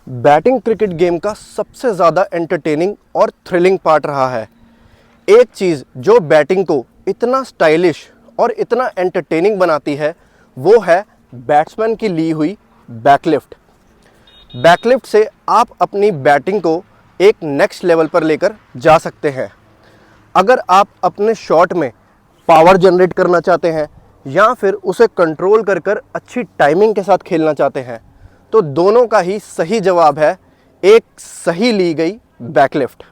Batting cricket game का सबसे ज़्यादा एंटरटेनिंग और थ्रिलिंग पार्ट रहा है। एक चीज़ जो बैटिंग को इतना स्टाइलिश और इतना एंटरटेनिंग बनाती है वो है बैट्समैन की ली हुई बैकलिफ्ट। बैकलिफ्ट से आप अपनी बैटिंग को एक नेक्स्ट लेवल पर लेकर जा सकते हैं। अगर आप अपने शॉट में पावर जनरेट करना चाहते हैं या फिर उसे कंट्रोल कर अच्छी टाइमिंग के साथ खेलना चाहते हैं तो दोनों का ही सही जवाब है एक सही ली गई बैकलिफ्ट।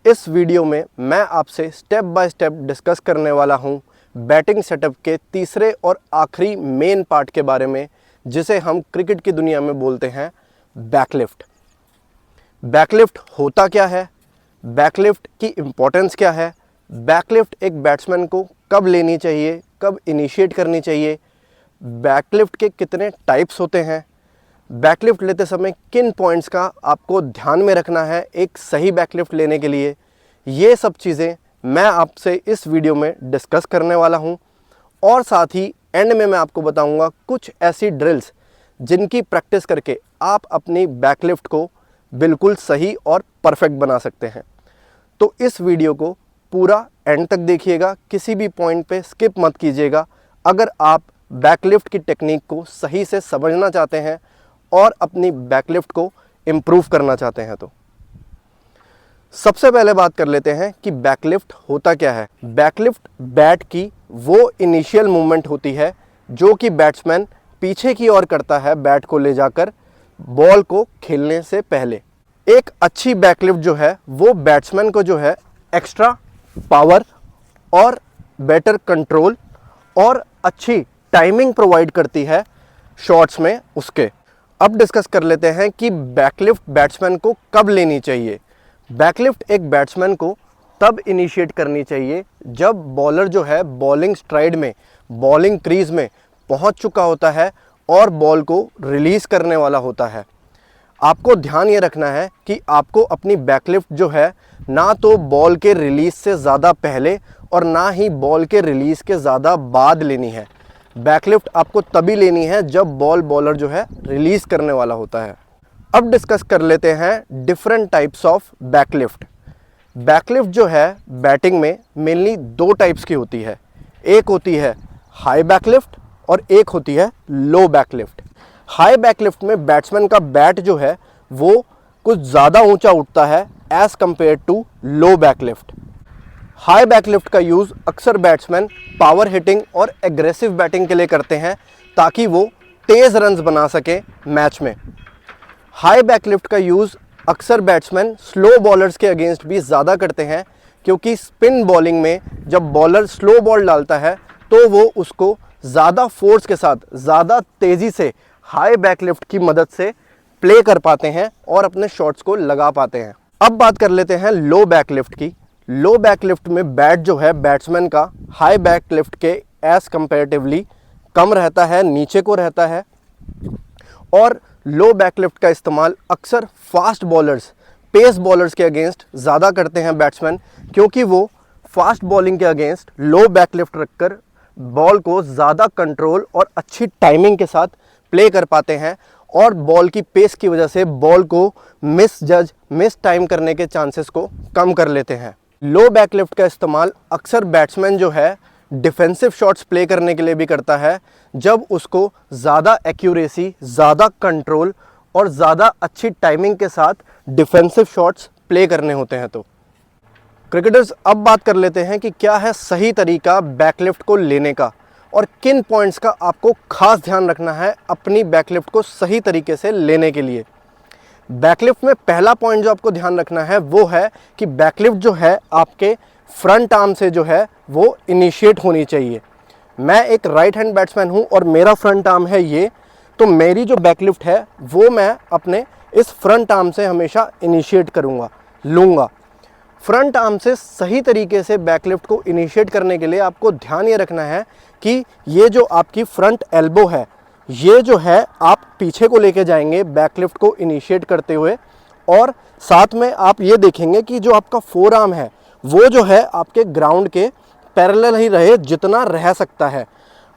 इस वीडियो में मैं आपसे स्टेप बाय स्टेप डिस्कस करने वाला हूं बैटिंग सेटअप के तीसरे और आखिरी मेन पार्ट के बारे में, जिसे हम क्रिकेट की दुनिया में बोलते हैं बैकलिफ्ट। बैकलिफ्ट होता क्या है, बैकलिफ्ट की इम्पोर्टेंस क्या है, बैकलिफ्ट एक बैट्समैन को कब लेनी चाहिए, कब इनिशिएट करनी चाहिए, बैकलिफ्ट के कितने टाइप्स होते हैं, बैकलिफ्ट लेते समय किन पॉइंट्स का आपको ध्यान में रखना है एक सही बैकलिफ्ट लेने के लिए, ये सब चीज़ें मैं आपसे इस वीडियो में डिस्कस करने वाला हूं। और साथ ही एंड में मैं आपको बताऊंगा कुछ ऐसी ड्रिल्स जिनकी प्रैक्टिस करके आप अपनी बैकलिफ्ट को बिल्कुल सही और परफेक्ट बना सकते हैं। तो इस वीडियो को पूरा एंड तक देखिएगा, किसी भी पॉइंट पे स्किप मत कीजिएगा अगर आप बैकलिफ्ट की टेक्निक को सही से समझना चाहते हैं और अपनी बैकलिफ्ट को इम्प्रूव करना चाहते हैं। तो सबसे पहले बात कर लेते हैं कि बैकलिफ्ट होता क्या है। बैकलिफ्ट बैट की वो इनिशियल मूवमेंट होती है जो कि बैट्समैन पीछे की ओर करता है बैट को ले जाकर बॉल को खेलने से पहले। एक अच्छी बैकलिफ्ट जो है वो बैट्समैन को जो है एक्स्ट्रा पावर और बेटर कंट्रोल और अच्छी टाइमिंग प्रोवाइड करती है शॉट्स में उसके। अब डिस्कस कर लेते हैं कि बैकलिफ्ट बैट्समैन को कब लेनी चाहिए। बैकलिफ्ट एक बैट्समैन को तब इनिशिएट करनी चाहिए जब बॉलर जो है बॉलिंग स्ट्राइड में, बॉलिंग क्रीज में पहुंच चुका होता है और बॉल को रिलीज़ करने वाला होता है। आपको ध्यान ये रखना है कि आपको अपनी बैकलिफ्ट जो है ना तो बॉल के रिलीज़ से ज़्यादा पहले और ना ही बॉल के रिलीज़ के ज़्यादा बाद लेनी है। बैकलिफ्ट आपको तभी लेनी है जब बॉलर जो है रिलीज़ करने वाला होता है। अब डिस्कस कर लेते हैं different types of backlift. Backlift जो है बैटिंग में मेनली दो टाइप्स की होती है। एक होती है हाई बैकलिफ्ट और एक होती है लो बैकलिफ्ट। हाई बैकलिफ्ट में बैट्समैन का बैट जो है वो कुछ ज़्यादा ऊंचा उठता है as compare to low backlift. High backlift का यूज़ अक्सर बैट्समैन पावर हिटिंग और एग्रेसिव बैटिंग के लिए करते हैं ताकि वो तेज़ रन्स बना सके मैच में। हाई बैकलिफ्ट का यूज़ अक्सर बैट्समैन स्लो बॉलर्स के अगेंस्ट भी ज़्यादा करते हैं, क्योंकि स्पिन बॉलिंग में जब बॉलर स्लो बॉल डालता है तो वो उसको ज़्यादा फोर्स के साथ, ज़्यादा तेज़ी से हाई बैकलिफ्ट की मदद से प्ले कर पाते हैं और अपने शॉट्स को लगा पाते हैं। अब बात कर लेते हैं लो बैकलिफ्ट की। लो बैकलिफ्ट में बैट जो है बैट्समैन का हाई बैकलिफ्ट के एज कंपैरेटिवली कम रहता है, नीचे को रहता है। और लो बैकलिफ्ट का इस्तेमाल अक्सर फास्ट बॉलर्स, पेस बॉलर्स के अगेंस्ट ज़्यादा करते हैं बैट्समैन, क्योंकि वो फास्ट बॉलिंग के अगेंस्ट लो बैकलिफ्ट रखकर बॉल को ज़्यादा कंट्रोल और अच्छी टाइमिंग के साथ प्ले कर पाते हैं और बॉल की पेस की वजह से बॉल को मिस टाइम करने के चांसेस को कम कर लेते हैं। लो बैकलिफ्ट का इस्तेमाल अक्सर बैट्समैन जो है डिफेंसिव शॉट्स प्ले करने के लिए भी करता है, जब उसको ज़्यादा एक्यूरेसी, ज़्यादा कंट्रोल और ज़्यादा अच्छी टाइमिंग के साथ डिफेंसिव शॉट्स प्ले करने होते हैं। तो क्रिकेटर्स, अब बात कर लेते हैं कि क्या है सही तरीका बैकलिफ्ट को लेने का और किन पॉइंट्स का आपको खास ध्यान रखना है अपनी बैकलिफ्ट को सही तरीके से लेने के लिए। बैकलिफ्ट में पहला पॉइंट जो आपको ध्यान रखना है वो है कि बैकलिफ्ट जो है आपके फ्रंट आर्म से जो है वो इनिशिएट होनी चाहिए। मैं एक राइट हैंड बैट्समैन हूं और मेरा फ्रंट आर्म है ये, तो मेरी जो बैकलिफ्ट है वो मैं अपने इस फ्रंट आर्म से हमेशा इनिशिएट लूँगा। फ्रंट आर्म से सही तरीके से बैकलिफ्ट को इनिशिएट करने के लिए आपको ध्यान ये रखना है कि ये जो आपकी फ्रंट एल्बो है ये जो है आप पीछे को लेके जाएंगे बैकलिफ्ट को इनिशिएट करते हुए, और साथ में आप ये देखेंगे कि जो आपका फोर आर्म है वो जो है आपके ग्राउंड के पैरेलल ही रहे जितना रह सकता है।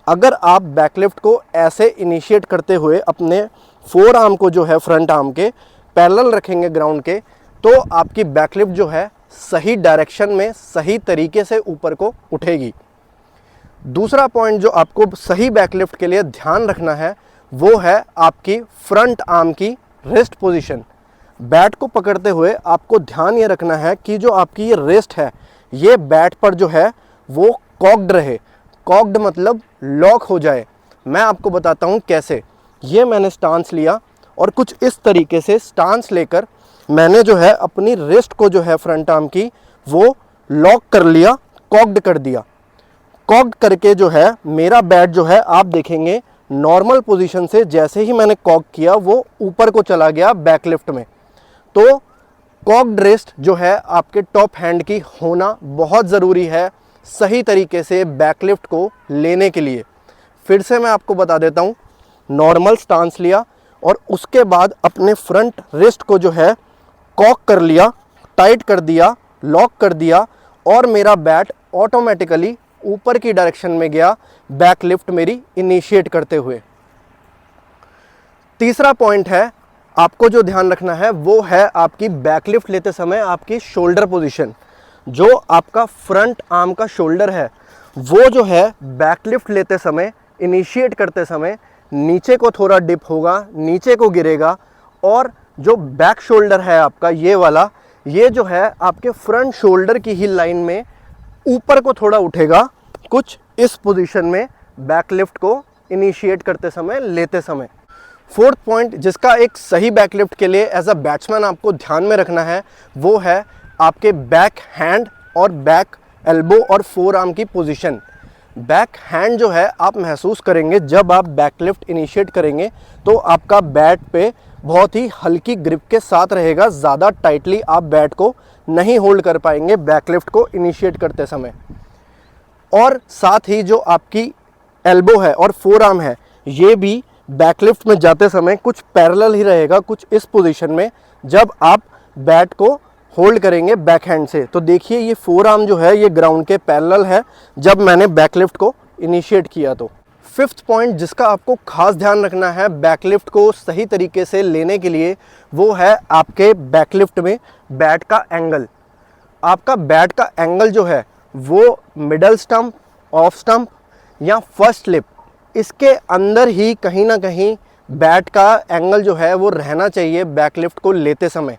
अगर आप बैकलिफ्ट को ऐसे इनिशिएट करते हुए अपने फोर आर्म को जो है फ्रंट आर्म के पैरेलल रखेंगे ग्राउंड के, तो आपकी बैकलिफ्ट जो है सही डायरेक्शन में सही तरीके से ऊपर को उठेगी। दूसरा पॉइंट जो आपको सही बैकलिफ्ट के लिए ध्यान रखना है वो है आपकी फ्रंट आर्म की रेस्ट पोजीशन। बैट को पकड़ते हुए आपको ध्यान ये रखना है कि जो आपकी ये रेस्ट है ये बैट पर जो है वो कॉक्ड रहे। कॉक्ड मतलब लॉक हो जाए। मैं आपको बताता हूँ कैसे। ये मैंने स्टांस लिया और कुछ इस तरीके से स्टांस लेकर मैंने जो है अपनी रेस्ट को जो है फ्रंट आर्म की वो लॉक कर लिया, कॉक्ड कर दिया। कॉक्ड करके जो है मेरा बैट जो है आप देखेंगे नॉर्मल पोजीशन से जैसे ही मैंने कॉक किया वो ऊपर को चला गया बैकलिफ्ट में। तो कॉक्ड रेस्ट जो है आपके टॉप हैंड की होना बहुत ज़रूरी है सही तरीके से बैकलिफ्ट को लेने के लिए। फिर से मैं आपको बता देता हूँ, नॉर्मल स्टांस लिया और उसके बाद अपने फ्रंट रिस्ट को जो है कॉक कर लिया, टाइट कर दिया, लॉक कर दिया और मेरा बैट ऑटोमेटिकली ऊपर की डायरेक्शन में गया बैकलिफ्ट मेरी इनिशिएट करते हुए। तीसरा पॉइंट है आपको जो ध्यान रखना है वो है आपकी बैकलिफ्ट लेते समय आपकी शोल्डर पोजीशन। जो आपका फ्रंट आर्म का शोल्डर है वो जो है बैकलिफ्ट लेते समय इनिशिएट करते समय नीचे को थोड़ा डिप होगा, नीचे को गिरेगा और जो बैक शोल्डर है आपका ये वाला, ये जो है आपके फ्रंट शोल्डर की ही लाइन में ऊपर को थोड़ा उठेगा कुछ इस पोजीशन में बैकलिफ्ट को इनिशिएट करते समय लेते समय। फोर्थ पॉइंट जिसका एक सही बैकलिफ्ट के लिए एज अ बैट्समैन आपको ध्यान में रखना है वो है आपके बैक हैंड और बैक एल्बो और फोर आर्म की पोजीशन। बैक हैंड जो है आप महसूस करेंगे जब आप बैकलिफ्ट इनिशिएट करेंगे तो आपका बैट पे बहुत ही हल्की ग्रिप के साथ रहेगा, ज़्यादा टाइटली आप बैट को नहीं होल्ड कर पाएंगे बैकलिफ्ट को इनिशिएट करते समय। और साथ ही जो आपकी एल्बो है और फोर आर्म है ये भी बैकलिफ्ट में जाते समय कुछ पैरेलल ही रहेगा, कुछ इस पोजीशन में जब आप बैट को होल्ड करेंगे बैक हैंड से। तो देखिए ये फोर आर्म जो है ये ग्राउंड के पैरेलल है जब मैंने बैकलिफ्ट को इनिशिएट किया। तो फिफ्थ पॉइंट जिसका आपको खास ध्यान रखना है बैकलिफ्ट को सही तरीके से लेने के लिए वो है आपके बैकलिफ्ट में बैट का एंगल। आपका बैट का एंगल जो है वो मिडल स्टंप, ऑफ स्टंप या फर्स्ट स्लिप इसके अंदर ही कहीं ना कहीं बैट का एंगल जो है वो रहना चाहिए बैकलिफ्ट को लेते समय।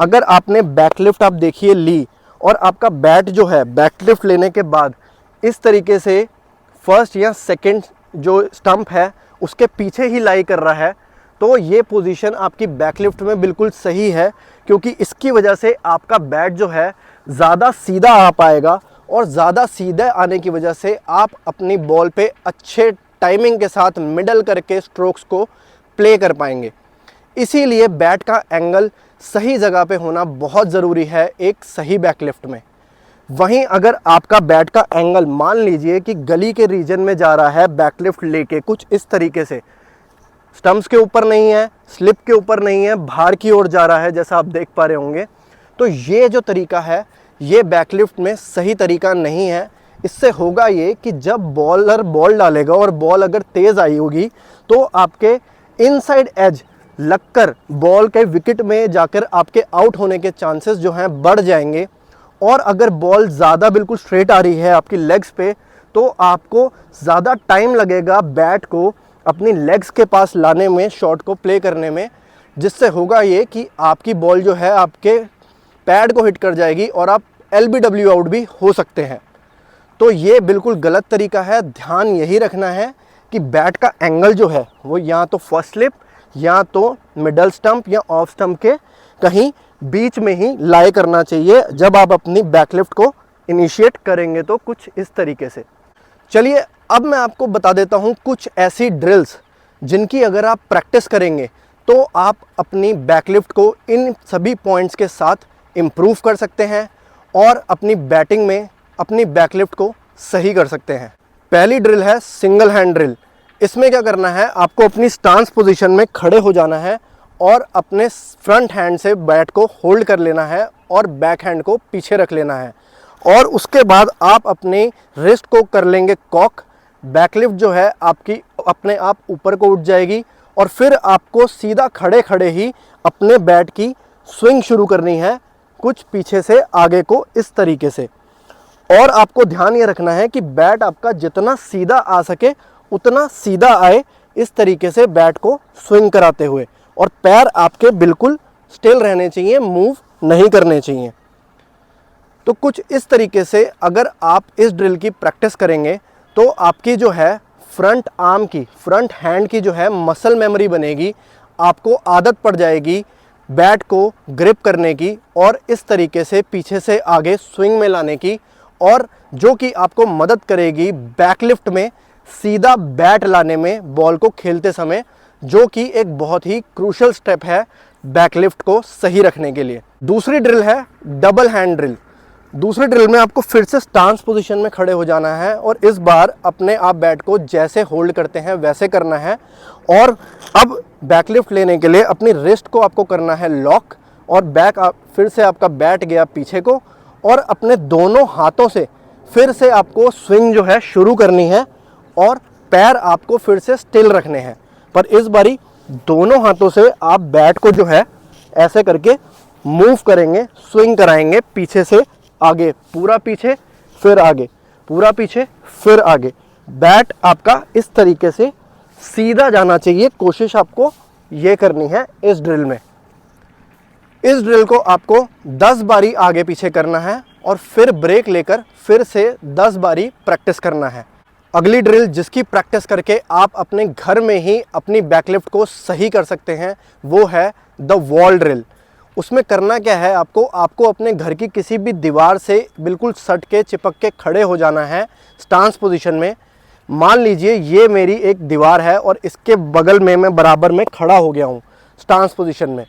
अगर आपने बैकलिफ्ट आप देखिए ली और आपका बैट जो है बैकलिफ्ट लेने के बाद इस तरीके से फर्स्ट या सेकंड जो स्टंप है उसके पीछे ही लाई कर रहा है तो ये पोजीशन आपकी बैकलिफ्ट में बिल्कुल सही है, क्योंकि इसकी वजह से आपका बैट जो है ज़्यादा सीधा आ पाएगा और ज़्यादा सीधे आने की वजह से आप अपनी बॉल पे अच्छे टाइमिंग के साथ मिडल करके स्ट्रोक्स को प्ले कर पाएंगे। इसीलिए बैट का एंगल सही जगह पे होना बहुत ज़रूरी है एक सही बैकलिफ्ट में। वहीं अगर आपका बैट का एंगल मान लीजिए कि गली के रीजन में जा रहा है बैकलिफ्ट लेके कुछ इस तरीके से, स्टंप्स के ऊपर नहीं है, स्लिप के ऊपर नहीं है, बाहर की ओर जा रहा है जैसा आप देख पा रहे होंगे, तो ये जो तरीका है ये बैकलिफ्ट में सही तरीका नहीं है। इससे होगा ये कि जब बॉलर बॉल डालेगा और बॉल अगर तेज़ आई होगी तो आपके इनसाइड एज लगकर बॉल के विकेट में जाकर आपके आउट होने के चांसेस जो हैं बढ़ जाएंगे। और अगर बॉल ज़्यादा बिल्कुल स्ट्रेट आ रही है आपकी लेग्स पे तो आपको ज़्यादा टाइम लगेगा बैट को अपनी लेग्स के पास लाने में, शॉट को प्ले करने में, जिससे होगा ये कि आपकी बॉल जो है आपके पैड को हिट कर जाएगी और आप LBW आउट भी हो सकते हैं। तो ये बिल्कुल गलत तरीका है। ध्यान यही रखना है कि बैट का एंगल जो है वो या तो फर्स्ट स्लिप या तो मिडल स्टंप या ऑफ स्टंप के कहीं बीच में ही लाई करना चाहिए जब आप अपनी बैकलिफ्ट को इनिशिएट करेंगे। तो कुछ इस तरीके से। चलिए अब मैं आपको बता देता हूँ कुछ ऐसी ड्रिल्स जिनकी अगर आप प्रैक्टिस करेंगे तो आप अपनी बैकलिफ्ट को इन सभी पॉइंट्स के साथ इम्प्रूव कर सकते हैं और अपनी बैटिंग में अपनी बैकलिफ्ट को सही कर सकते हैं। पहली ड्रिल है सिंगल हैंड ड्रिल। इसमें क्या करना है, आपको अपनी स्टांस पोजीशन में खड़े हो जाना है और अपने फ्रंट हैंड से बैट को होल्ड कर लेना है और बैक हैंड को पीछे रख लेना है और उसके बाद आप अपने रिस्ट को कर लेंगे कॉक। बैकलिफ्ट जो है आपकी अपने आप ऊपर को उठ जाएगी और फिर आपको सीधा खड़े खड़े ही अपने बैट की स्विंग शुरू करनी है, कुछ पीछे से आगे को इस तरीके से। और आपको ध्यान ये रखना है कि बैट आपका जितना सीधा आ सके उतना सीधा आए, इस तरीके से बैट को स्विंग कराते हुए, और पैर आपके बिल्कुल स्टिल रहने चाहिए, मूव नहीं करने चाहिए। तो कुछ इस तरीके से अगर आप इस ड्रिल की प्रैक्टिस करेंगे तो आपकी जो है फ्रंट आर्म की, फ्रंट हैंड की जो है मसल मेमोरी बनेगी, आपको आदत पड़ जाएगी बैट को ग्रिप करने की और इस तरीके से पीछे से आगे स्विंग में लाने की, और जो कि आपको मदद करेगी बैकलिफ्ट में सीधा बैट लाने में बॉल को खेलते समय, जो कि एक बहुत ही क्रूशियल स्टेप है बैकलिफ्ट को सही रखने के लिए। दूसरी ड्रिल है डबल हैंड ड्रिल। दूसरे ड्रिल में आपको फिर से स्टांस पोजीशन में खड़े हो जाना है और इस बार अपने आप बैट को जैसे होल्ड करते हैं वैसे करना है, और अब बैकलिफ्ट लेने के लिए अपनी रिस्ट को आपको करना है लॉक, और फिर से आपका बैट गया पीछे को, और अपने दोनों हाथों से फिर से आपको स्विंग जो है शुरू करनी है, और पैर आपको फिर से स्टिल रखने हैं। पर इस बारी दोनों हाथों से आप बैट को जो है ऐसे करके मूव करेंगे, स्विंग कराएंगे पीछे से आगे, पूरा पीछे फिर आगे, पूरा पीछे फिर आगे। बैट आपका इस तरीके से सीधा जाना चाहिए, कोशिश आपको ये करनी है इस ड्रिल में। इस ड्रिल को आपको 10 बारी आगे पीछे करना है और फिर ब्रेक लेकर फिर से 10 बारी प्रैक्टिस करना है। अगली ड्रिल जिसकी प्रैक्टिस करके आप अपने घर में ही अपनी बैकलिफ्ट को सही कर सकते हैं वो है द वॉल ड्रिल। उसमें करना क्या है, आपको अपने घर की किसी भी दीवार से बिल्कुल सट के चिपक के खड़े हो जाना है स्टांस पोजीशन में। मान लीजिए ये मेरी एक दीवार है और इसके बगल में मैं बराबर में खड़ा हो गया हूँ स्टांस पोजीशन में।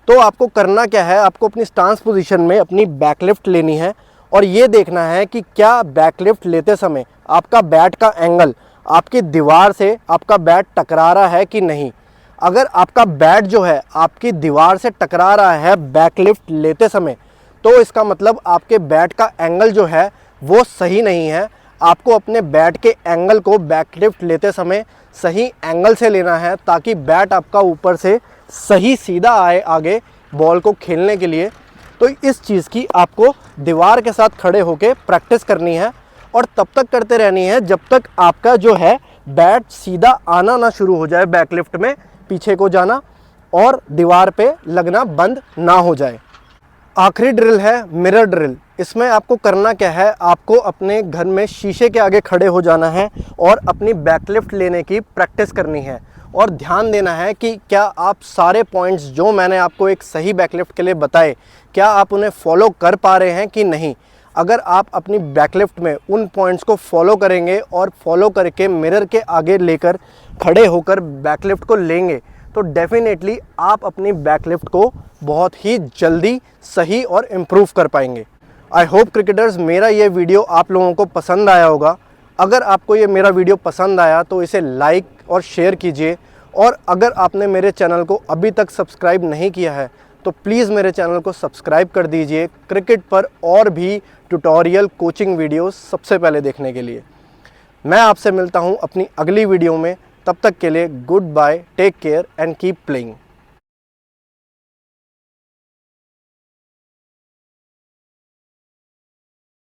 तो आपको करना क्या है, आपको अपनी स्टांस पोजीशन में अपनी बैकलिफ्ट लेनी है और ये देखना है कि क्या बैकलिफ्ट लेते समय आपका बैट का एंगल आपकी दीवार से आपका बैट टकरा रहा है कि नहीं। अगर आपका बैट जो है आपकी दीवार से टकरा रहा है बैकलिफ्ट लेते समय, तो इसका मतलब आपके बैट का एंगल जो है वो सही नहीं है। आपको अपने बैट के एंगल को बैकलिफ्ट लेते समय सही एंगल से लेना है ताकि बैट आपका ऊपर से सही सीधा आए आगे बॉल को खेलने के लिए। तो इस चीज़ की आपको दीवार के साथ खड़े होकर प्रैक्टिस करनी है और तब तक करते रहनी है जब तक आपका जो है बैट सीधा आना ना शुरू हो जाए, बैकलिफ्ट में पीछे को जाना और दीवार पे लगना बंद ना हो जाए। आखिरी ड्रिल है मिरर ड्रिल। इसमें आपको करना क्या है, आपको अपने घर में शीशे के आगे खड़े हो जाना है और अपनी बैकलिफ्ट लेने की प्रैक्टिस करनी है और ध्यान देना है कि क्या आप सारे पॉइंट्स जो मैंने आपको एक सही बैकलिफ्ट के लिए बताए, क्या आप उन्हें फॉलो कर पा रहे हैं कि नहीं। अगर आप अपनी बैकलिफ्ट में उन पॉइंट्स को फॉलो करेंगे और फॉलो करके मिरर के आगे लेकर खड़े होकर बैकलिफ्ट को लेंगे तो डेफिनेटली आप अपनी बैकलिफ्ट को बहुत ही जल्दी सही और इम्प्रूव कर पाएंगे। आई होप क्रिकेटर्स मेरा ये वीडियो आप लोगों को पसंद आया होगा। अगर आपको ये मेरा वीडियो पसंद आया तो इसे लाइक और शेयर कीजिए, और अगर आपने मेरे चैनल को अभी तक सब्सक्राइब नहीं किया है तो प्लीज़ मेरे चैनल को सब्सक्राइब कर दीजिए क्रिकेट पर और भी ट्यूटोरियल कोचिंग वीडियोस सबसे पहले देखने के लिए। मैं आपसे मिलता हूं अपनी अगली वीडियो में, तब तक के लिए good bye, take care and keep playing.